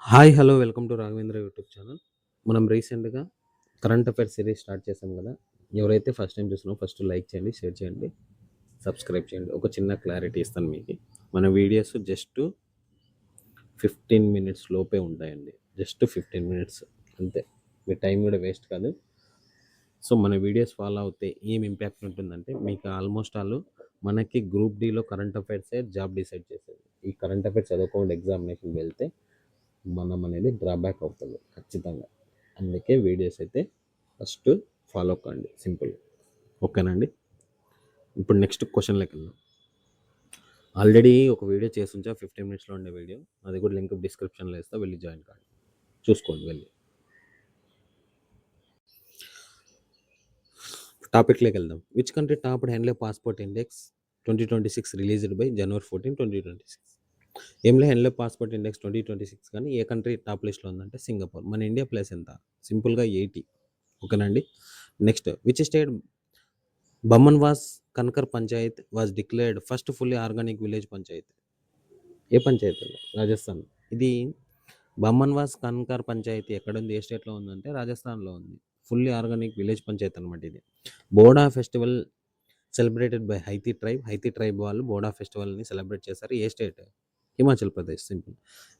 Hi hello welcome to Raghavendra YouTube channel. మనం రీసెంట్గా current affairs series start చేసాం కదా. ఎవరైతే ఫస్ట్ టైం చూస్తున్నారో ఫస్ట్ లైక్ చేయండి, షేర్ చేయండి, సబ్స్క్రైబ్ చేయండి. ఒక చిన్న క్లారిటీ ఇస్తాను మీకు. మన వీడియోస్ జస్ట్ 15 మినిట్స్ లోపే ఉంటాయండి. జస్ట్ 15 మినిట్స్ అంతే. మీ టైం కూడా వేస్ట్ కాదు. సో మన వీడియోస్ ఫాలో అవుతే ఏం ఇంపాక్ట్ ఉంటుందంటే మీకు ఆల్మోస్ట్ ఆల్ మనకి గ్రూప్ డీలో కరెంట్ అఫైర్సే జాబ్ డిసైడ్ చేసేది. ఈ కరెంట్ అఫైర్స్ చదువుకోండి, ఎగ్జామినేషన్ వెళ్తే మనం అనేది డ్రాబ్యాక్ అవుతుంది ఖచ్చితంగా. అందుకే వీడియోస్ అయితే ఫస్ట్ ఫాలో కండి, సింపుల్. ఓకేనండి. ఇప్పుడు నెక్స్ట్ క్వశ్చన్లోకి వెళ్దాం. ఆల్రెడీ ఒక వీడియో చేసి ఉంచా, 15 మినిట్స్లో ఉండే వీడియో. అది కూడా లింక్ డిస్క్రిప్షన్లో ఇస్తా, వెళ్ళి జాయిన్ కాండి, చూసుకోండి వెళ్ళి. టాపిక్లోకి వెళ్దాం. Which country topped Henley passport index 2026 released by January 14, 2026? ఏంలే, హ్యాండ్లే పాస్పోర్ట్ ఇండెక్స్ 2026 కానీ ఏ కంట్రీ టాప్ లిస్ట్లో ఉందంటే సింగపూర్. మన ఇండియా ప్లేస్ ఎంత? సింపుల్గా 80. ఓకేనండి. Next, which state Bamanwas Kankar panchayat was declared first fully organic village panchayat? ఏ పంచాయతీ? రాజస్థాన్. ఇది బమన్వాస్ కన్కర్ పంచాయతీ ఎక్కడుంది, ఏ స్టేట్లో ఉందంటే రాజస్థాన్లో ఉంది. ఫుల్లీ ఆర్గానిక్ విలేజ్ పంచాయత్ అనమాట ఇది. Boda festival celebrated by Hatti tribe. Hatti tribe వాళ్ళు బోడా ఫెస్టివల్ని సెలబ్రేట్ చేశారు. ఏ state? Himachal Pradesh. Simple.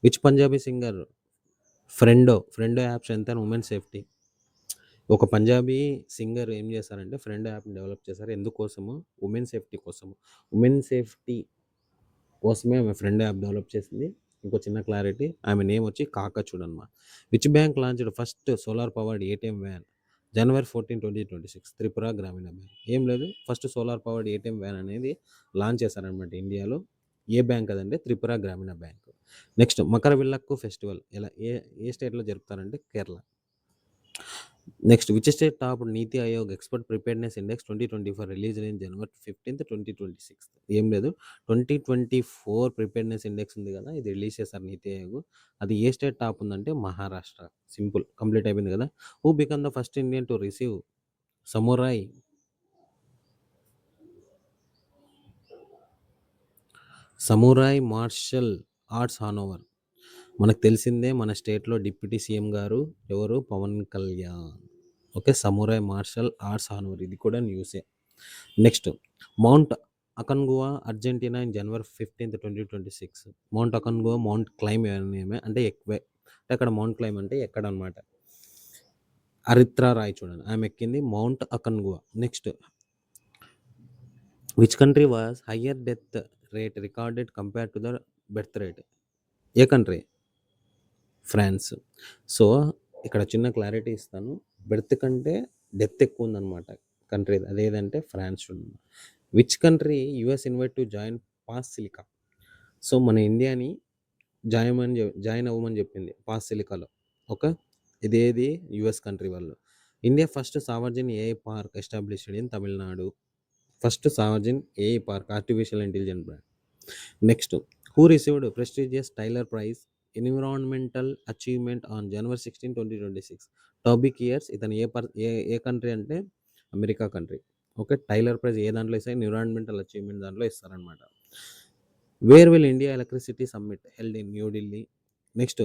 Which Punjabi singer Friendo app strengthen women safety? ఒక పంజాబీ సింగర్ ఏం చేశారంటే ఫ్రెండ్ యాప్ని డెవలప్ చేశారు. ఎందుకోసము? ఉమెన్ సేఫ్టీ కోసము. ఉమెన్ సేఫ్టీ కోసమే ఆమె ఫ్రెండ్ యాప్ డెవలప్ చేసింది. ఇంకో చిన్న క్లారిటీ, ఆమె నేమ్ వచ్చి కాకచూడ్ అనమాట. Which bank launched first solar powered ATM van January 14, 2026? Tripura గ్రామీణ బ్యాంక్. ఏం లేదు, first solar powered ATM van అనేది లాంచ్ చేశారనమాట ఇండియాలో. ఏ బ్యాంక్ అదంటే త్రిపుర గ్రామీణ బ్యాంక్. నెక్స్ట్, మకర విల్లక్కు ఫెస్టివల్ ఎలా ఏ స్టేట్లో జరుపుతారంటే Kerala. Next, which state top NITI Aayog expert preparedness index 2024 released in January 15, 2026? ఏం లేదు, 2024 ప్రిపేర్నెస్ ఇండెక్స్ ఉంది కదా, ఇది రిలీజ్ చేశారు నీతి ఆయోగ్. అది ఏ స్టేట్ టాప్ ఉందంటే మహారాష్ట్ర. సింపుల్, కంప్లీట్ అయిపోయింది కదా. Who become the first Indian to receive samurai martial arts honour? మనకు తెలిసిందే, మన స్టేట్లో డిప్యూటీ సీఎం గారు ఎవరు? Pawan Kalyan. Okay, samurai martial arts honour, ఇది కూడా న్యూసే. Next, mount Aconcagua Argentina in January 15, 2026? Mount Aconcagua mount climb ఏమే అంటే అక్కడ మౌంట్ క్లైమ్ అంటే ఎక్కడ అనమాట. అరిత్రా రాయ్ చూడండి, ఆమె ఎక్కింది mount Aconcagua. Next, which country was higher death rate recorded compare to the birth rate? ఏ కంట్రీ? ఫ్రాన్స్. సో ఇక్కడ చిన్న క్లారిటీ ఇస్తాను, బెర్త్ కంటే డెత్ ఎక్కువ ఉందన్నమాట కంట్రీ. అదేదంటే France. Which country US invite to join Pax Silica? So మన ఇండియాని జాయిన్ అవ్వమని చెప్పింది పాస్ సిలికాలో. ఓకే, ఇదేది? యుఎస్ కంట్రీ వాళ్ళు. India first sovereign AI park established in Tamil Nadu. First sovereign AI park, artificial intelligence brand. Next, who received prestigious Tyler prize environmental achievement on January 16, 2026? Toby Kiers. ఇతను ఏ country అంటే America country. Okay, Tyler prize ఏ దాంట్లో ఇస్తారు? Environmental achievement దాంట్లో ఇస్తారనమాట. Where will India electricity summit held in New Delhi? Next,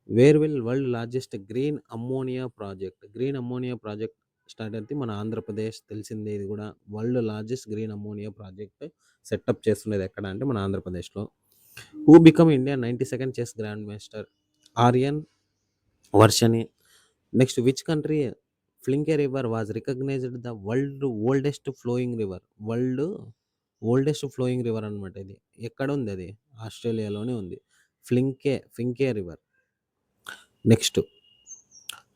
where will world largest green ammonia project start అయితే? మన ఆంధ్రప్రదేశ్. తెలిసిందే ఇది కూడా. World largest green ammonia project setup చేస్తున్నది ఎక్కడ అంటే మన ఆంధ్రప్రదేశ్లో. Who become India 92nd chess grand master? Aryan Varshney. Next, which country Finke river was recognised the world oldest flowing river అనమాట. ఇది ఎక్కడ ఉంది? అది ఆస్ట్రేలియాలోనే ఉంది, Finke river. Next,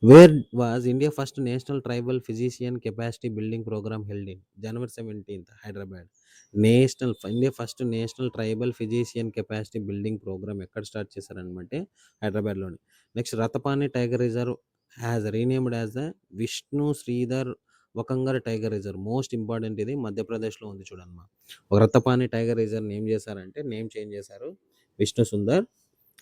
where was India first national tribal physician capacity building programme held in January 17, Hyderabad? India first national tribal physician capacity building programme ఎక్కడ start చేశారనమాట? హైదరాబాద్లోని. Next, Ratapani tiger reserve has renamed as the Vishnu Shridhar Wakankar tiger reserve. Most important, ఇది మధ్యప్రదేశ్లో ఉంది చూడమ్మా. ఒక Ratapani tiger reserve name చేశారంటే name change చేశారు, విష్ణు సుందర్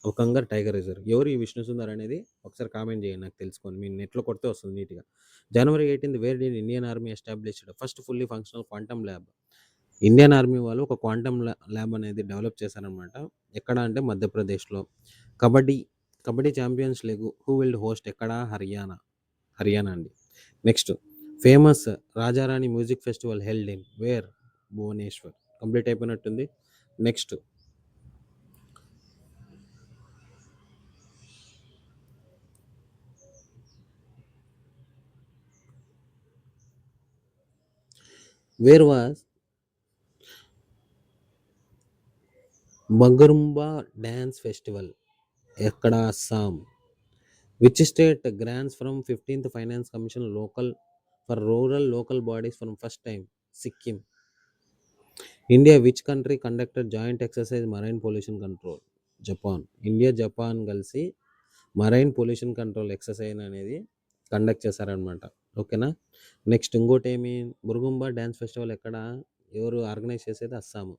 వకంగర్ టైగర్ రిజర్వ్. ఎవరు ఈ విష్ణు సుందర్ అనేది ఒకసారి కామెంట్ చేయండి, నాకు తెలుసుకోండి. మీ నెట్లో కొడితే వస్తుంది నీట్గా. January 18, where did Indian army established first fully functional quantum lab? Indian army వాళ్ళు ఒక క్వాంటమ్ ల్యాబ్ అనేది డెవలప్ చేశారనమాట. ఎక్కడ అంటే మధ్యప్రదేశ్లో. Kabaddi kabaddi champions league who will host ఎక్కడ? హర్యానా అండి. Next famous Rajarani music festival held in where? Bhubaneswar. Complete అయిపోయినట్టుంది. Next where was Bagurumba dance festival? ఎక్కడ? Assam. Which state grants from 15th finance commission for rural local bodies from first time? Sikkim. India which country conducted joint exercise marine pollution control? Japan. India Japan కలిసి marine pollution control exercise అనేది conduct చేశారనమాట. ఓకేనా. Next ఇంకోటి ఏమి? బురుగుంబా dance festival ఎక్కడ? ఎవరు organise చేసేది? Assam.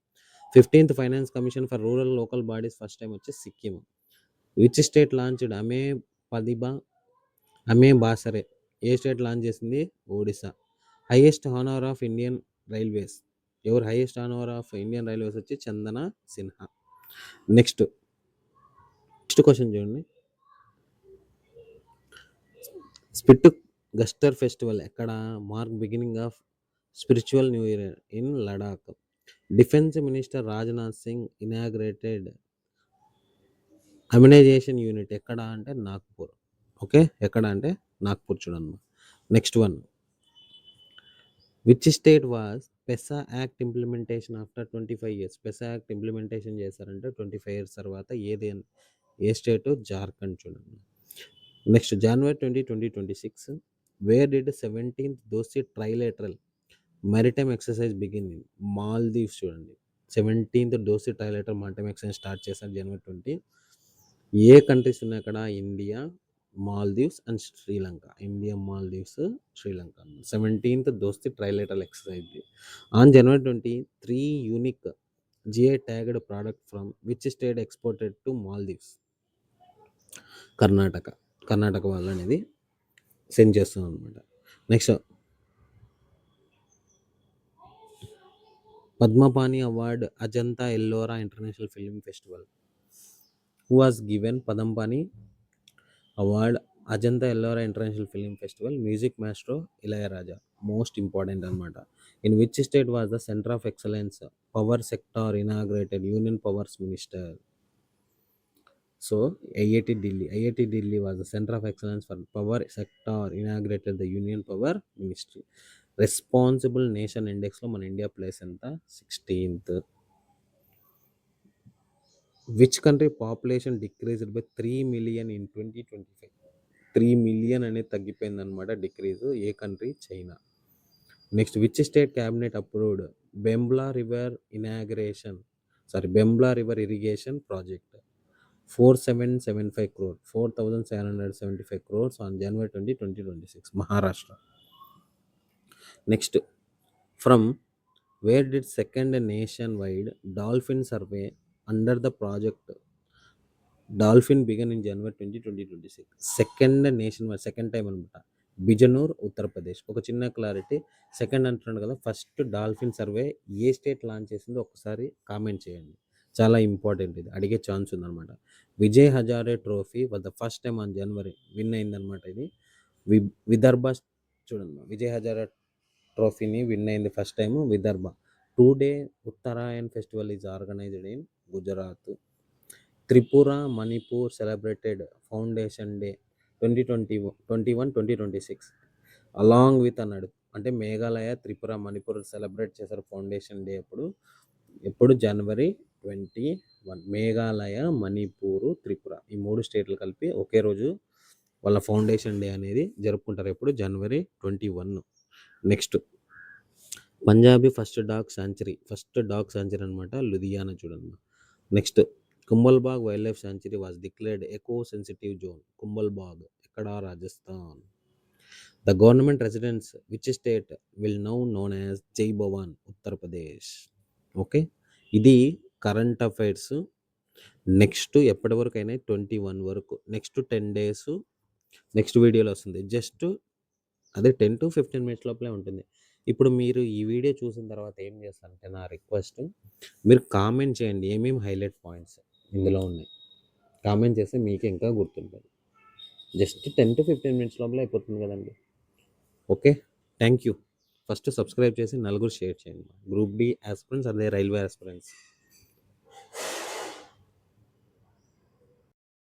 15th finance commission for rural local bodies first time వచ్చి సిక్కిం. విచ్ స్టేట్ లాంచ్డ్ అమే బాసరే? ఏ స్టేట్ లాంచ్ చేసింది? Odisha. Highest honour of Indian railways? ఎవరు highest honour of Indian railways వచ్చి చందన సిన్హా. నెక్స్ట్ క్వశ్చన్ చూడండి. స్పిట్ గస్టర్ ఫెస్టివల్ ఎక్కడ? Mark beginning of spiritual new year in Ladakh. Defence minister Rajnath Singh inaugurated ammunition unit ఎక్కడ? అంటే Nagpur. Okay. ఎక్కడ అంటే నాగ్పూర్ చూడమ్మా. Next one. Which state was PESA act implementation after 25 years? PESA act implementation చేశారంటే 25 years తర్వాత ఏ స్టేటు? జార్ఖండ్ చూడండి. Next January 20, 2026 where did 17th Dosti trilateral maritime exercise begin in? Maldives చూడండి. 17th Dosti trilateral maritime exercise start చేశారు January 20. ఏ కంట్రీస్ ఉన్నాయి అక్కడ? India, Maldives and Sri Lanka. India, Maldives, Sri Lanka. 17th Dosti trilateral exercise on January 20. 3 unique GI tagged product from which state exported to Maldives? Karnataka వాళ్ళు అనేది send చేస్తున్నాం అనమాట. Next Padmapani award Ajanta Ellora international film festival. Who was given Padmapani award Ajanta Ellora international film festival? Music maestro Ilaiyaraaja. Most important అనమాట. In which state was the centre of excellence power sector inaugurated union powers minister? So IIT Delhi was the center of excellence for power sector inaugurated the Union Power Ministry. Responsible nation ఇండెక్స్లో మన India place ఎంత? 16th. Which country population decreased by 3 million in 2025? 3 million అనేది తగ్గిపోయింది అనమాట decrease. ఏ country? China. Next which state cabinet approved Bembla river irrigation project? 4775 crore, 4775 crores on January 20, 2026, Maharashtra. Next, from where did second nationwide dolphin survey under the project Dolphin began in January 20, 2026? Second time అనమాట. బిజనూర్, ఉత్తరప్రదేశ్. ఒక చిన్న clarity, second అంటున్నాడు కదా, first dolphin survey ఏ state launch చేసిందో ఒకసారి comment చేయండి. చాలా important, ఇది అడిగే ఛాన్స్ ఉందన్నమాట. Vijay Hazare trophy for the first time on January win అయిందనమాట. ఇది విదర్భ చూడండి. విజయ్ హజారే ట్రోఫీని విన్ అయింది first time Vidarbha. 2 day Uttarayan festival is organised in Gujarat. Tripura, Manipur celebrated foundation day 2021, 2026 along with అన్నాడు. అంటే మేఘాలయ, త్రిపుర, మణిపూర్ సెలబ్రేట్ చేశారు ఫౌండేషన్ డే ఎప్పుడు? January 21. మేఘాలయ, మణిపూర్, త్రిపుర ఈ 3 స్టేట్లు కలిపి ఒకే రోజు వాళ్ళ ఫౌండేషన్ డే అనేది జరుపుకుంటారు. ఎప్పుడు? January 21. Next Punjabi first dog sanctuary అనమాట, లుధియానా చూడండి. Next Kumbhalgarh wildlife sanctuary was declared eco sensitive zone. Kumbhalgarh ఎక్కడ? Rajasthan. The government residence which state will now known as Jai Bhavan? Uttar Pradesh. Okay, ఇది కరెంట్ అఫైర్స్. నెక్స్ట్ ఎప్పటి వరకు అయినా 21 వరకు. నెక్స్ట్ 10 days నెక్స్ట్ వీడియోలో వస్తుంది. జస్ట్ అదే 10 to 15 minutes లోపలే ఉంటుంది. ఇప్పుడు మీరు ఈ వీడియో చూసిన తర్వాత ఏం చేస్తారంటే, నా రిక్వెస్ట్, మీరు కామెంట్ చేయండి ఏమేమి హైలైట్ పాయింట్స్ ఇందులో ఉన్నాయి. కామెంట్ చేస్తే మీకే ఇంకా గుర్తుంటుంది. జస్ట్ 10-15 మినిట్స్ లోపల అయిపోతుంది కదండీ. Okay. Thank you. First subscribe చేసి నలుగురు షేర్ చేయండి. గ్రూప్ డి ఆస్పిరెంట్స్ అదే రైల్వే ఆస్పిరెంట్స్